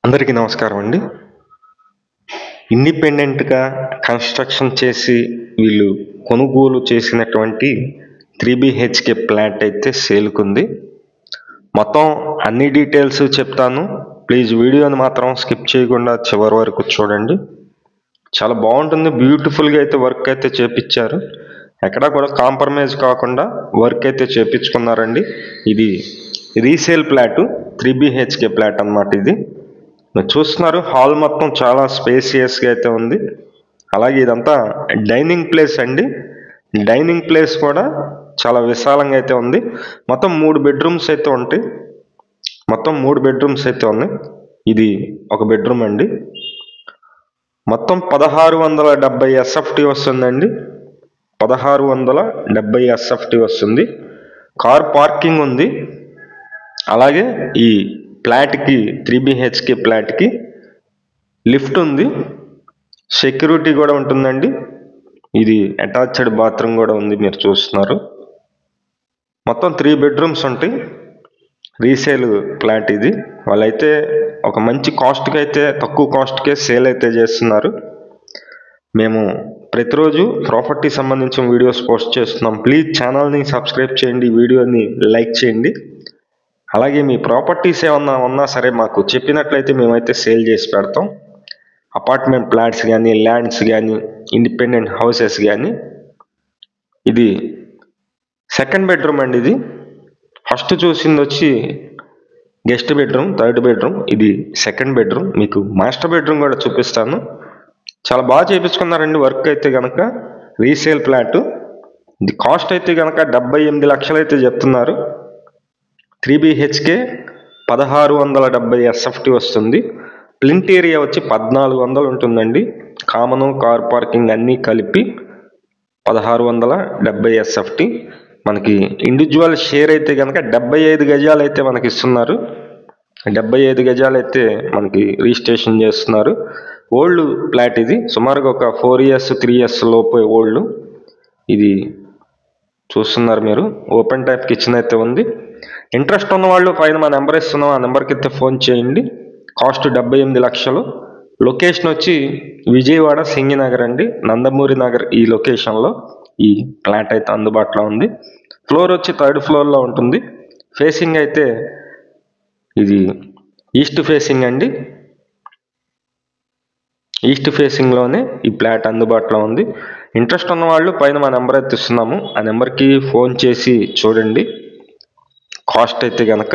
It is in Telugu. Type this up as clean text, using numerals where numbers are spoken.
అందరికీ నమస్కారం అండి. ఇండిపెండెంట్గా కన్స్ట్రక్షన్ చేసి వీళ్ళు కొనుగోలు చేసినటువంటి 3BHK ఫ్లాట్ అయితే సేల్కుంది. మొత్తం అన్ని డీటెయిల్స్ చెప్తాను. ప్లీజ్ వీడియోని మాత్రం స్కిప్ చేయకుండా చివరి వరకు చూడండి. చాలా బాగుంటుంది. బ్యూటిఫుల్గా అయితే వర్క్ అయితే చేపించారు. ఎక్కడా కూడా కాంప్రమైజ్ కాకుండా వర్క్ అయితే చేపించుకున్నారండి. ఇది రీసేల్ ఫ్లాట్, 3BHK ఫ్లాట్ అన్నమాట. ఇది మీరు చూస్తున్నారు, హాల్ మొత్తం చాలా స్పేసియస్గా అయితే ఉంది. అలాగే ఇదంతా డైనింగ్ ప్లేస్ అండి. డైనింగ్ ప్లేస్ కూడా చాలా విశాలంగా అయితే ఉంది. మొత్తం 3 బెడ్రూమ్స్ అయితే ఉంటాయి. మొత్తం 3 బెడ్రూమ్స్ అయితే ఉన్నాయి. ఇది ఒక బెడ్రూమ్ అండి. మొత్తం 1670 SFT వస్తుందండి. 1670 SFT వస్తుంది. కార్ పార్కింగ్ ఉంది. అలాగే ఈ ఫ్లాట్కి 3BHK ఫ్లాట్కి లిఫ్ట్ ఉంది. సెక్యూరిటీ కూడా ఉంటుందండి. ఇది అటాచ్డ్ బాత్రూమ్ కూడా ఉంది, మీరు చూస్తున్నారు. మొత్తం 3 బెడ్రూమ్స్ ఉంటాయి. రీసేల్ ఫ్లాట్ ఇది. వాళ్ళైతే ఒక మంచి కాస్ట్కి అయితే, తక్కువ కాస్ట్కే సేల్ అయితే చేస్తున్నారు. మేము ప్రతిరోజు ప్రాపర్టీ సంబంధించిన వీడియోస్ పోస్ట్ చేస్తున్నాం. ప్లీజ్ ఛానల్ని సబ్స్క్రైబ్ చేయండి, వీడియోని లైక్ చేయండి. అలాగే మీ ప్రాపర్టీస్ ఏమన్నా ఉన్నా సరే మాకు చెప్పినట్లయితే మేమైతే సేల్ చేసి పెడతాం. అపార్ట్మెంట్ ఫ్లాట్స్ కానీ, ల్యాండ్స్ కానీ, ఇండిపెండెంట్ హౌసెస్ కానీ. ఇది సెకండ్ బెడ్రూమ్ అండి. ఇది ఫస్ట్ చూసింది వచ్చి గెస్ట్ బెడ్రూమ్, థర్డ్ బెడ్రూమ్. ఇది సెకండ్ బెడ్రూమ్. మీకు మాస్టర్ బెడ్రూమ్ కూడా చూపిస్తాను. చాలా బాగా చేయించుకున్నారండి వర్క్ అయితే కనుక. Resale flat. ఇది కాస్ట్ అయితే కనుక 78 లక్షలు అయితే చెప్తున్నారు. 3BHK 1670 SFT వస్తుంది. ప్లింట్ ఏరియా వచ్చి 1400 ఉంటుందండి. కామను, కార్ పార్కింగ్ అన్నీ కలిపి 1670 SFT. మనకి ఇండివిజువల్ షేర్ అయితే కనుక 75 గజాలు అయితే మనకి ఇస్తున్నారు. 75 గజాలు అయితే మనకి రిజిస్ట్రేషన్ చేస్తున్నారు. ఓల్డ్ ఫ్లాట్ ఇది. సుమారుగా ఒక 4 years 3 years లోపు ఓల్డ్. ఇది చూస్తున్నారు మీరు. ఓపెన్ టైప్ కిచెన్ అయితే ఉంది. ఇంట్రెస్ట్ ఉన్న వాళ్ళు పైన మా నెంబర్ ఇస్తున్నాం, ఆ నెంబర్కి అయితే ఫోన్ చేయండి. కాస్ట్ 78 లక్షలు. లొకేషన్ వచ్చి విజయవాడ సింగినగర్ అండి, నందమూరి నగర్. ఈ లొకేషన్లో ఈ ఫ్లాట్ అయితే అందుబాటులో ఉంది. ఫ్లోర్ వచ్చి 3rd ఫ్లోర్లో ఉంటుంది. ఫేసింగ్ అయితే ఇది ఈస్ట్ ఫేసింగ్ అండి. ఈస్ట్ ఫేసింగ్లోనే ఈ ఫ్లాట్ అందుబాటులో ఉంది. ఇంట్రెస్ట్ ఉన్న వాళ్ళు పైన మా నెంబర్ అయితే ఇస్తున్నాము, ఆ నెంబర్కి ఫోన్ చేసి చూడండి. కాస్ట్ అయితే కనుక